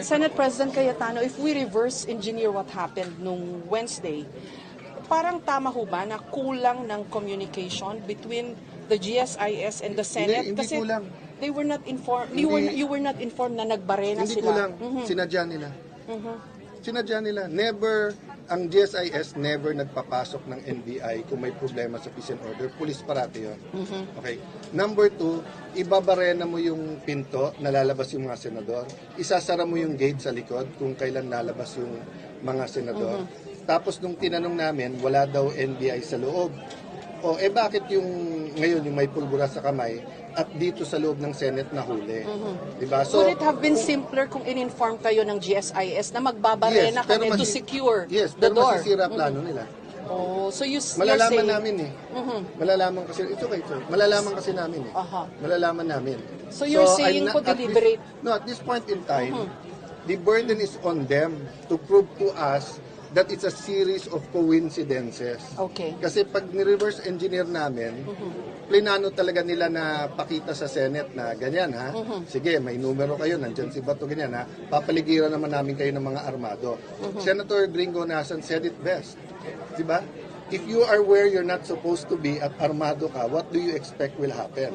Senate President Cayetano, if we reverse engineer what happened nung Wednesday, parang tama ho ba na kulang ng communication between the GSIS and the Senate? Hindi kulang. They were not informed. You were not informed na nagbarena Hindi sila. kulang. Sinadya nila. Sinadya nila. Never, ang GSIS never nagpapasok ng NBI kung may problema sa peace and order. Police parati yun. Okay. Number 2, ibabarena mo yung pinto na lalabas yung mga senador. Isasara mo yung gate sa likod kung kailan lalabas yung mga senador. Tapos nung tinanong namin, wala daw NBI sa loob. O, bakit yung ngayon yung may pulbura sa kamay at dito sa loob ng Senate nahuli? Diba? So, Would it have been simpler kung in-inform kayo ng GSIS na magbabarena pero kami to secure yes, the pero door? masisira plano nila. Oh, so you're Malalaman saying... namin eh. Malalaman kasi, ito kayo, malalaman kasi namin eh. Malalaman namin. So you're saying po deliberate? At this point in time, the burden is on them to prove to us that it's a series of coincidences. Okay. Kasi pag ni-reverse engineer namin, plinano talaga nila na pakita sa Senate na ganyan ha. Sige, may numero kayo, nandyan si Bato, ganyan ha. Papaligiran naman namin kayo ng mga armado. Senator Gringo Nasan said it best. Diba? If you are where you're not supposed to be at armado ka, what do you expect will happen?